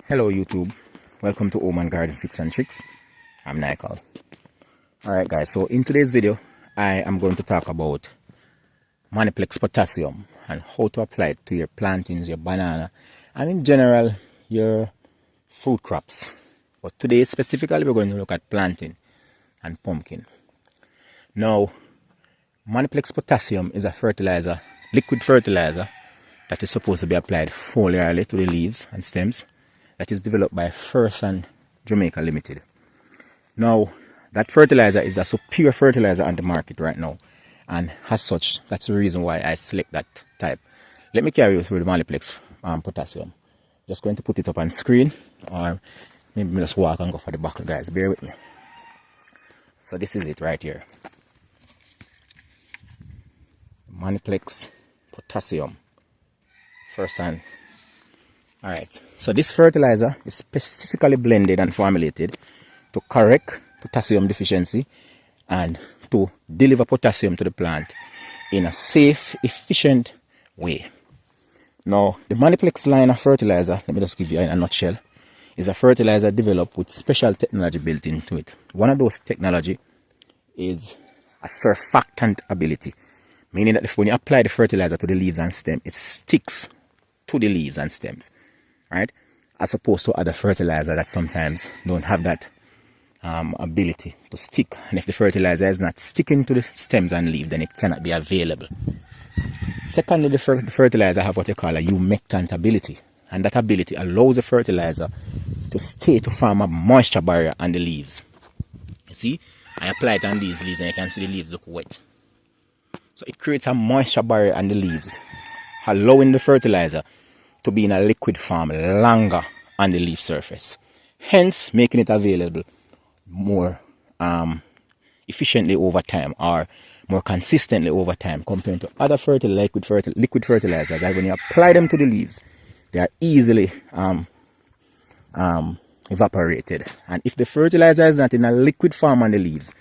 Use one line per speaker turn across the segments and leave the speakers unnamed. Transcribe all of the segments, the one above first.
Hello YouTube, welcome to Home and Garden Fix and Tricks. I'm Nicole. Alright guys, so in today's video I am going to talk about Manniplex potassium and how to apply it to your plantings, your banana, and in general your fruit crops. But today specifically we're going to look at planting and pumpkin. Now Manniplex potassium is a fertilizer, liquid fertilizer that is supposed to be applied foliarly to the leaves and stems, that is developed by Fersan Jamaica Limited. Now, that fertilizer is a superior fertilizer on the market right now, and as such, that's the reason why I select that type. Let me carry you through the Manniplex potassium. Just going to put it up on screen, or maybe just walk and go for the buckle, guys. Bear with me. So this is it right here. Manniplex potassium. Fersan. Alright, so this fertilizer is specifically blended and formulated to correct potassium deficiency and to deliver potassium to the plant in a safe, efficient way. Now, the Manniplex line of fertilizer, let me just give you in a nutshell, is a fertilizer developed with special technology built into it. One of those technology is a surfactant ability, meaning that when you apply the fertilizer to the leaves and stem, it sticks to the leaves and stems. Right, as opposed to other fertilizer that sometimes don't have that ability to stick, and if the fertilizer is not sticking to the stems and leaves, then it cannot be available. Secondly, the fertilizer have what they call a humectant ability, and that ability allows the fertilizer to form a moisture barrier on the leaves. You see, I apply it on these leaves and you can see the leaves look wet, so it creates a moisture barrier on the leaves, allowing the fertilizer to be in a liquid form longer on the leaf surface, hence making it available more efficiently over time, or more consistently over time, compared to other liquid fertilizers that when you apply them to the leaves, they are easily evaporated. And if the fertilizer is not in a liquid form on the leaves,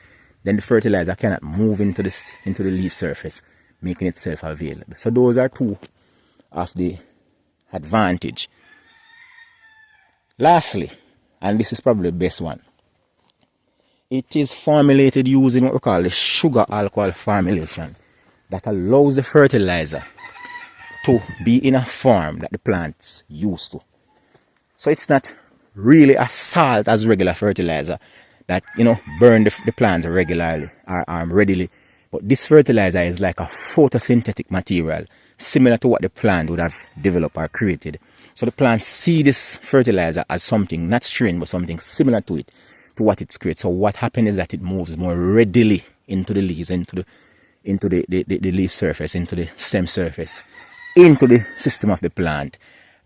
then the fertilizer cannot move into the leaf surface, making itself available. So those are two of the advantage. Lastly, and this is probably the best one, it is formulated using what we call the sugar alcohol formulation that allows the fertilizer to be in a form that the plant's used to. So it's not really a salt as regular fertilizer that, you know, burn the plant regularly or readily. But this fertilizer is like a photosynthetic material, similar to what the plant would have developed or created. So the plants see this fertilizer as something not strange, but something similar to it, to what it's created. So what happens is that it moves more readily into the leaves, into the leaf surface, into the stem surface, into the system of the plant.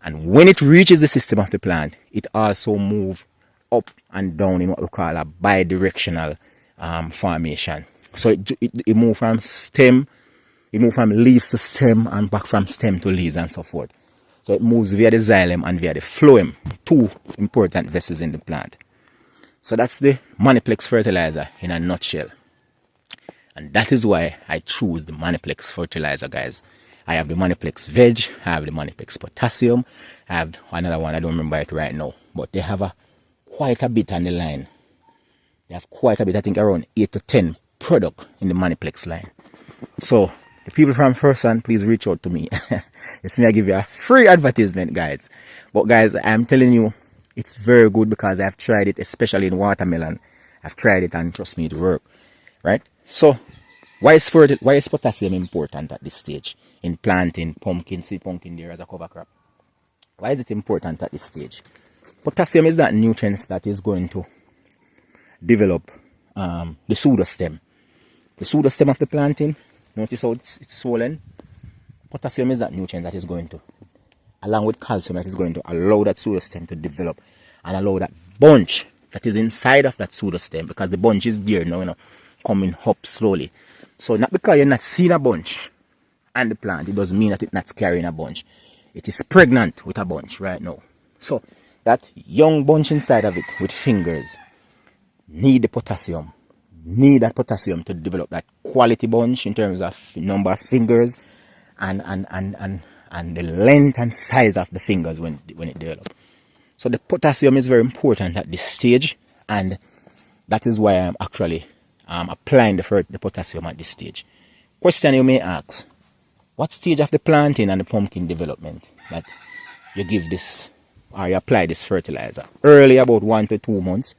And when it reaches the system of the plant, it also moves up and down in what we call a bidirectional formation. So it moves from stem, it moves from leaves to stem and back from stem to leaves and so forth. So it moves via the xylem and via the phloem, two important vessels in the plant. So that's the Manniplex fertilizer in a nutshell. And that is why I choose the Manniplex fertilizer, guys. I have the Manniplex Veg, I have the Manniplex Potassium, I have another one, I don't remember it right now. But they have quite a bit on the line. They have quite a bit, I think around 8 to 10 product in the Manniplex line. So the people from Fersan, please reach out to me. It's me, I give you a free advertisement, guys. But guys, I'm telling you, it's very good because I've tried it, especially in watermelon. I've tried it and trust me, it works. Right? So why is potassium important at this stage in planting pumpkin, sweet pumpkin there as a cover crop? Why is it important at this stage? Potassium is that nutrient that is going to develop the pseudostem. The pseudostem of the planting, notice how it's swollen. Potassium is that nutrient that is going to, along with calcium, that is going to allow that pseudostem to develop and allow that bunch that is inside of that pseudostem, because the bunch is there now, you know, coming up slowly. So not because you're not seeing a bunch on the plant, it doesn't mean that it's not carrying a bunch. It is pregnant with a bunch right now. So that young bunch inside of it with fingers need the potassium. Need that potassium to develop that quality bunch in terms of number of fingers and the length and size of the fingers when it develops. So the potassium is very important at this stage, and that is why I'm actually applying the potassium at this stage. Question you may ask, what stage of the planting and the pumpkin development that you give this or you apply this fertilizer? Early, about 1 to 2 months.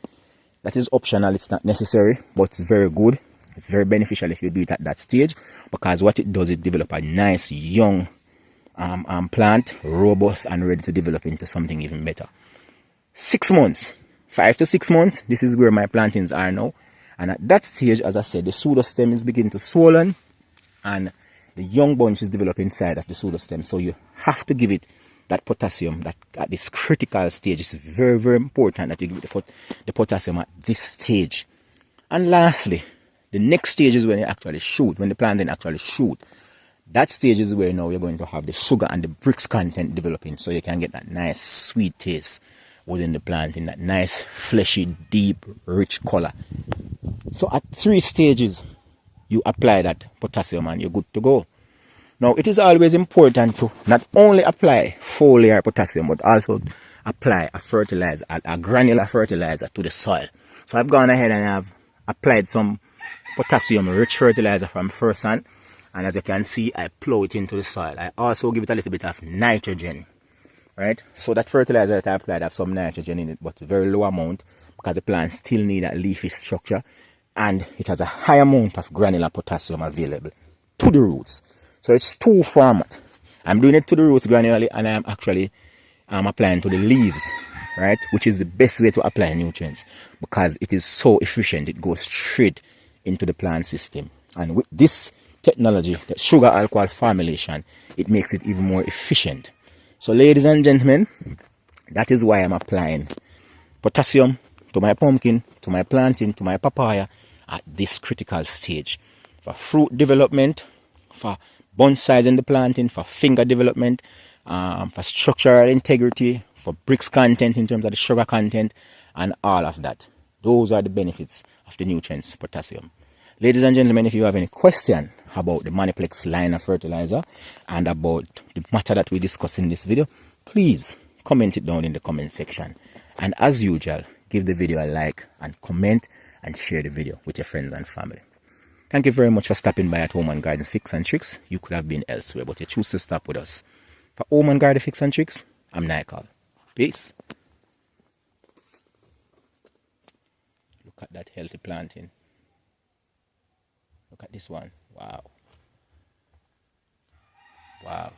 That is optional, it's not necessary, but it's very good. It's very beneficial if you do it at that stage, because what it does is develop a nice young plant, robust and ready to develop into something even better. 6 months, 5 to 6 months, this is where my plantings are now. And at that stage, as I said, the pseudostem is beginning to swollen and the young bunch is developing inside of the pseudostem. So you have to give it that potassium that at this critical stage. It's very, very important that you give it the potassium at this stage. And lastly, the next stage is when you actually shoot, when the planting actually shoot. That stage is where now you're going to have the sugar and the bricks content developing, so you can get that nice sweet taste within the planting, that nice fleshy, deep, rich color. So at 3 stages, you apply that potassium and you're good to go. Now, it is always important to not only apply foliar potassium, but also apply a fertilizer, a granular fertilizer to the soil. So I've gone ahead and I've applied some potassium-rich fertilizer from Fersan. And as you can see, I plow it into the soil. I also give it a little bit of nitrogen. Right? So that fertilizer that I applied have some nitrogen in it, but a very low amount, because the plants still need that leafy structure. And it has a high amount of granular potassium available to the roots. So it's 2 format. I'm doing it to the roots granularly, and I'm actually applying to the leaves, right? Which is the best way to apply nutrients, because it is so efficient. It goes straight into the plant system. And with this technology, the sugar alcohol formulation, it makes it even more efficient. So ladies and gentlemen, that is why I'm applying potassium to my pumpkin, to my planting, to my papaya at this critical stage. For fruit development, for bunch size in the planting, for finger development, for structural integrity, for bricks content in terms of the sugar content, and all of that. Those are the benefits of the nutrients potassium. Ladies and gentlemen, if you have any question about the Manniplex line of fertilizer and about the matter that we discussed in this video, please comment it down in the comment section. And as usual, give the video a like and comment and share the video with your friends and family. Thank you very much for stopping by at Home and Garden Fix and Tricks. You could have been elsewhere, but you choose to stop with us. For Home and Garden Fix and Tricks, I'm Nikal. Peace. Look at that healthy planting. Look at this one. Wow. Wow.